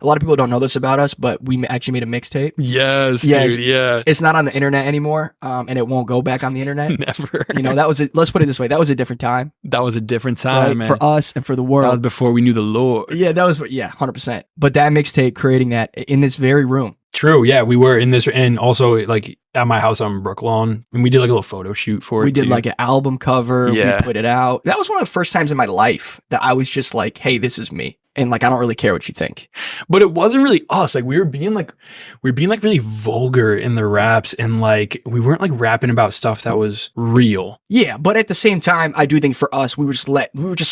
a lot of people don't know this about us, but we actually made a mixtape. Yes, dude. Yeah. It's not on the internet anymore, and it won't go back on the internet. Never. That was let's put it this way. That was a different time. That was a different time, right? Man. For us and for the world. That was before we knew the Lord. Yeah, 100%. But that mixtape, creating that in this very room. True. Yeah, we were in this, and also like at my house on Brooklawn, and we did like a little photo shoot for it. We did like an album cover. Yeah. We put it out. That was one of the first times in my life that I was just like, hey, this is me. And like, I don't really care what you think. But it wasn't really us. Like we were being really vulgar in the raps, and like we weren't like rapping about stuff that was real. Yeah, but at the same time, I do think for us, we were just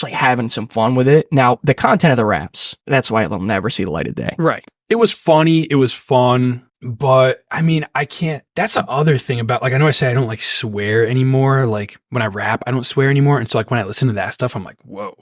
like having some fun with it. Now, the content of the raps, that's why it'll never see the light of day. Right. It was funny. It was fun. But I mean, I can't, that's the other thing about, like, I know I say I don't like swear anymore. Like when I rap, I don't swear anymore. And so like when I listen to that stuff, I'm like, whoa.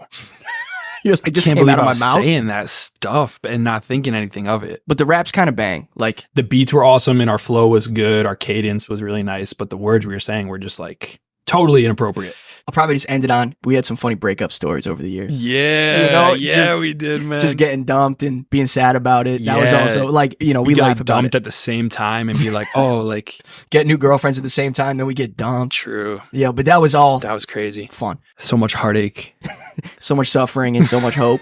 You're like, just came out of my mouth saying that stuff and not thinking anything of it. But the raps kind of bang. Like the beats were awesome and our flow was good. Our cadence was really nice. But the words we were saying were just like totally inappropriate. I'll probably just end it on, we had some funny breakup stories over the years. Yeah, we did, man. Just getting dumped and being sad about it. That was also like, we laugh about dumped it. At the same time and be like, oh, like get new girlfriends at the same time, then we get dumped. True. Yeah, but that was crazy. Fun. So much heartache. So much suffering and so much hope.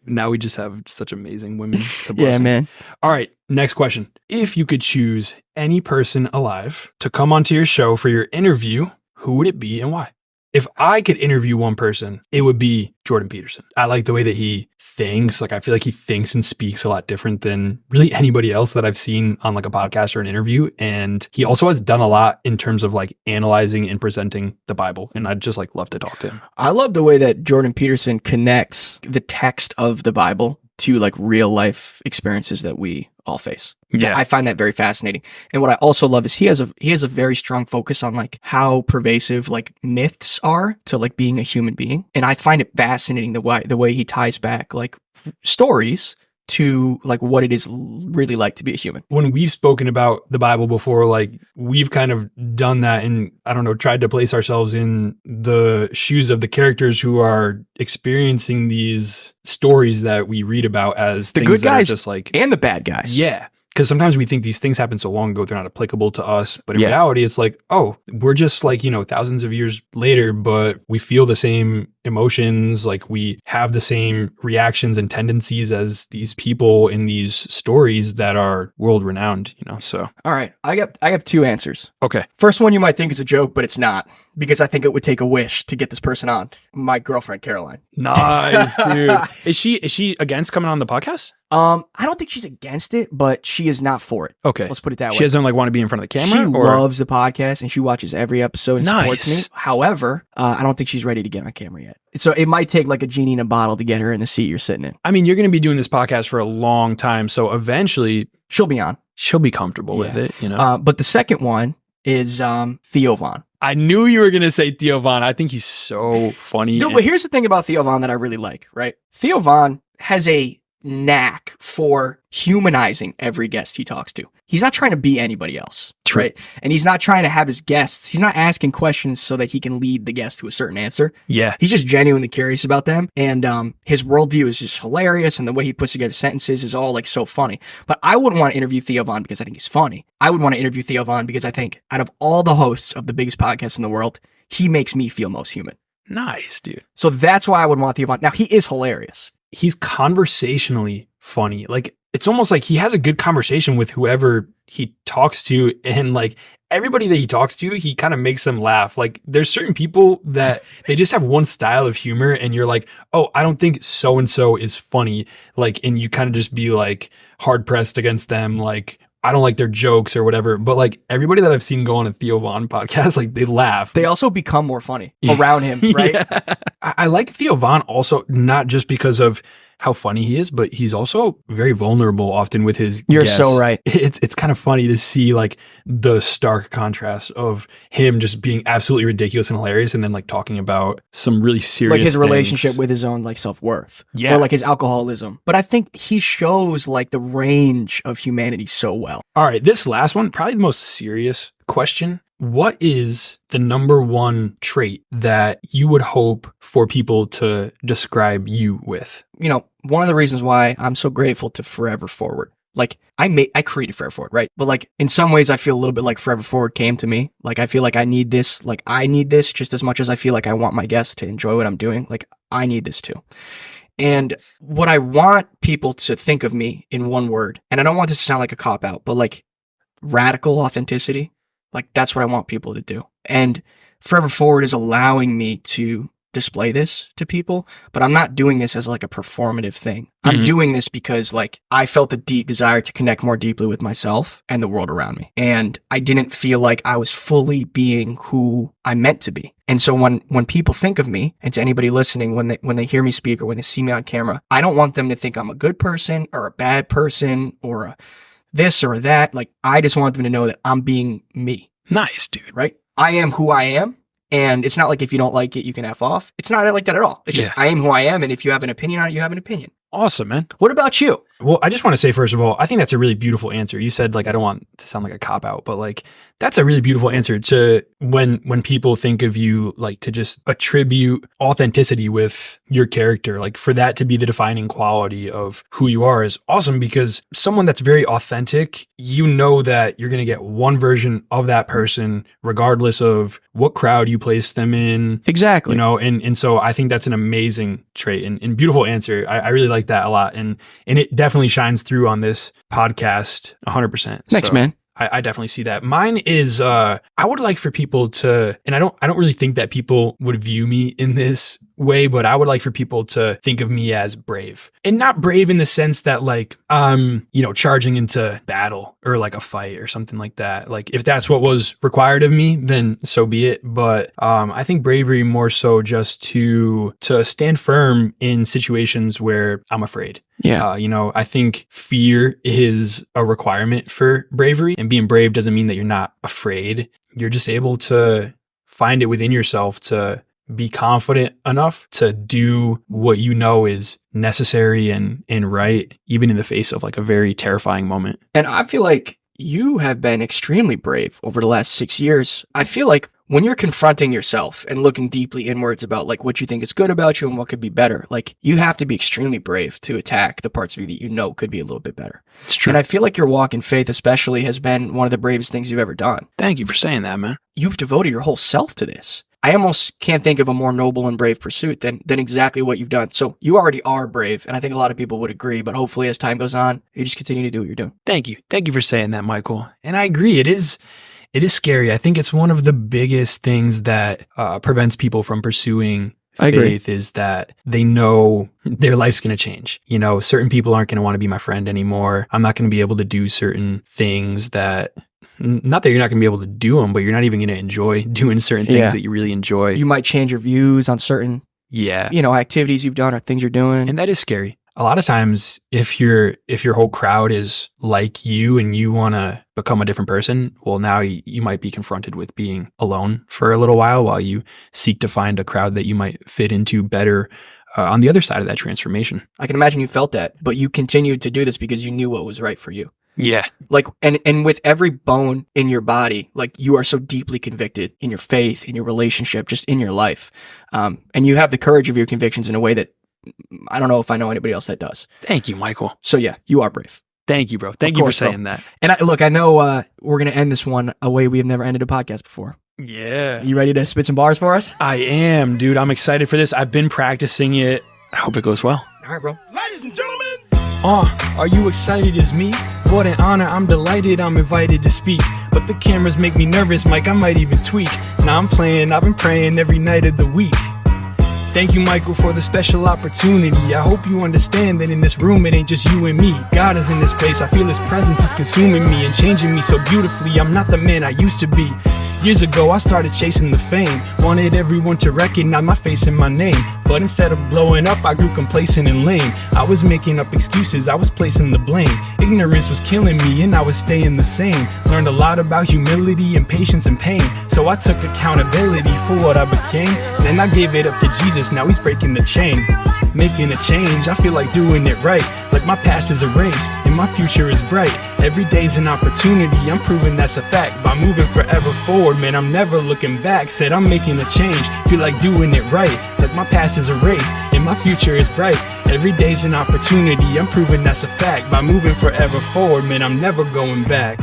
Now we just have such amazing women. It's a Yeah, blessing. man. All right, next question. If you could choose any person alive to come onto your show for your interview, who would it be and why? If I could interview one person, it would be Jordan Peterson. I like the way that he thinks. Like, I feel like he thinks and speaks a lot different than really anybody else that I've seen on like a podcast or an interview. And he also has done a lot in terms of like analyzing and presenting the Bible. And I'd just like love to talk to him. I love the way that Jordan Peterson connects the text of the Bible to like real life experiences that we all face. Yeah. I find that very fascinating. And what I also love is he has a very strong focus on like how pervasive like myths are to like being a human being. And I find it fascinating the way he ties back like stories to like what it is really like to be a human. When we've spoken about the Bible before, like we've kind of done that and I don't know, tried to place ourselves in the shoes of the characters who are experiencing these stories that we read about as The things good that are guys just like, and the bad guys. yeah. Because sometimes we think these things happened so long ago, they're not applicable to us. But in Yeah. reality, it's like, oh, we're just like, thousands of years later, but we feel the same emotions. Like we have the same reactions and tendencies as these people in these stories that are world renowned, so. All right. I have two answers. Okay. First one you might think is a joke, but it's not, because I think it would take a wish to get this person on. My girlfriend, Caroline. Nice, dude. Is she against coming on the podcast? I don't think she's against it, but she is not for it. Okay. Let's put it that way. She doesn't like want to be in front of the camera? She or? loves the podcast and she watches every episode and supports Nice. me. However, I don't think she's ready to get on camera yet. So it might take like a genie in a bottle to get her in the seat you're sitting in. I mean, you're going to be doing this podcast for a long time. So eventually She'll be on. she'll be comfortable with Yeah. it, But the second one is Theo Von. I knew you were going to say Theo Von. I think he's so funny. Dude, but here's the thing about Theo Von that I really like, right? Theo Von has a knack for humanizing every guest he talks to. He's not trying to be anybody else, True. right? And he's not trying to have his guests, he's not asking questions so that he can lead the guest to a certain answer. Yeah. He's just genuinely curious about them. And his worldview is just hilarious. And the way he puts together sentences is all like so funny. But I wouldn't want to interview Theo Von because I think he's funny. I would want to interview Theo Von because I think out of all the hosts of the biggest podcasts in the world, he makes me feel most human. Nice, dude. So that's why I would want Theo Von. Now, he is hilarious. He's conversationally funny. Like, it's almost like he has a good conversation with whoever he talks to. And like everybody that he talks to, he kind of makes them laugh. Like there's certain people that they just have one style of humor and you're like, oh, I don't think so-and-so is funny. Like, and you kind of just be like hard pressed against them. Like, I don't like their jokes or whatever. But like everybody that I've seen go on a Theo Von podcast, like they laugh. They also become more funny around him, right? Yeah. I like Theo Von also, not just because of how funny he is, but he's also very vulnerable often with his You're guests. so right. It's kind of funny to see like the stark contrast of him just being absolutely ridiculous and hilarious and then like talking about some really serious Like his things. relationship with his own like self-worth. Yeah. Or like his alcoholism. But I think he shows like the range of humanity so well. All right, this last one, probably the most serious question. What is the number one trait that you would hope for people to describe you with? You know, one of the reasons why I'm so grateful to Forever Forward. Like I created Forever Forward, right? But like in some ways I feel a little bit like Forever Forward came to me. Like I feel like I need this just as much as I feel like I want my guests to enjoy what I'm doing. Like I need this too. And what I want people to think of me in one word, and I don't want this to sound like a cop-out, but like radical authenticity. Like that's what I want people to do. And Forever Forward is allowing me to display this to people, but I'm not doing this as like a performative thing. I'm Mhm. doing this because like I felt a deep desire to connect more deeply with myself and the world around me. And I didn't feel like I was fully being who I meant to be. And so when people think of me, and to anybody listening, when they hear me speak or when they see me on camera, I don't want them to think I'm a good person or a bad person or a this or that. Like I just want them to know that I'm being me, Nice, dude. right? I am who I am. And it's not like if you don't like it, you can F off. It's not like that at all. It's just Yeah. I am who I am. And if you have an opinion on it, you have an opinion. Awesome, man. What about you? Well, I just want to say, first of all, I think that's a really beautiful answer. You said, like, I don't want to sound like a cop out, but like, that's a really beautiful answer to when people think of you, like, to just attribute authenticity with your character, like for that to be the defining quality of who you are is awesome, because someone that's very authentic, you know that you're going to get one version of that person regardless of what crowd you place them in. Exactly. You know, and so I think that's an amazing trait and beautiful answer. I really like that a lot. And it definitely shines through on this podcast 100%. Thanks, man. I definitely see that. Mine is, I would like for people to, and I don't really think that people would view me in this way, but I would like for people to think of me as brave, and not brave in the sense that like, charging into battle or like a fight or something like that. Like if that's what was required of me, then so be it. But, I think bravery more so just to stand firm in situations where I'm afraid. Yeah. I think fear is a requirement for bravery, and being brave doesn't mean that you're not afraid. You're just able to find it within yourself to be confident enough to do what you know is necessary and right, even in the face of like a very terrifying moment. And I feel like you have been extremely brave over the last 6 years. I feel like when you're confronting yourself and looking deeply inwards about like what you think is good about you and what could be better, like you have to be extremely brave to attack the parts of you that you know could be a little bit better. It's true. And I feel like your walk in faith especially has been one of the bravest things you've ever done. Thank you for saying that, man. You've devoted your whole self to this. I almost can't think of a more noble and brave pursuit than exactly what you've done. So you already are brave, and I think a lot of people would agree, but hopefully as time goes on, you just continue to do what you're doing. Thank you. Thank you for saying that, Michael. And I agree. It is scary. I think it's one of the biggest things that prevents people from pursuing faith is that they know their life's going to change. Certain people aren't going to want to be my friend anymore. I'm not going to be able to do certain things that... Not that you're not going to be able to do them, but you're not even going to enjoy doing certain things that you really enjoy. You might change your views on certain, activities you've done or things you're doing. And that is scary. A lot of times, if your whole crowd is like you and you want to become a different person, well, now you might be confronted with being alone for a little while you seek to find a crowd that you might fit into better on the other side of that transformation. I can imagine you felt that, but you continued to do this because you knew what was right for you. Yeah. Like, and with every bone in your body, like you are so deeply convicted in your faith, in your relationship, just in your life. And you have the courage of your convictions in a way that I don't know if I know anybody else that does. Thank you, Michael. So yeah, you are brave. Thank you, bro. Thank you for saying that. And I know we're going to end this one a way we have never ended a podcast before. Yeah. You ready to spit some bars for us? I am, dude. I'm excited for this. I've been practicing it. I hope it goes well. All right, bro. Ladies and gentlemen. Are you excited as me? What an honor, I'm delighted, I'm invited to speak. But the cameras make me nervous, Mike, I might even tweak. Now I'm playing, I've been praying every night of the week. Thank you, Michael, for the special opportunity. I hope you understand that in this room it ain't just you and me. God is in this place, I feel his presence is consuming me and changing me so beautifully. I'm not the man I used to be. Years ago I started chasing the fame, wanted everyone to recognize my face and my name. But instead of blowing up, I grew complacent and lame. I was making up excuses, I was placing the blame. Ignorance was killing me and I was staying the same. Learned a lot about humility and patience and pain. So I took accountability for what I became. Then I gave it up to Jesus, now he's breaking the chain. Making a change, I feel like doing it right. Like my past is erased and my future is bright. Every day's an opportunity, I'm proving that's a fact. By moving forever forward, man, I'm never looking back. Said I'm making a change, feel like doing it right. Like my past is erased and my future is bright. Every day's an opportunity, I'm proving that's a fact. By moving forever forward, man, I'm never going back.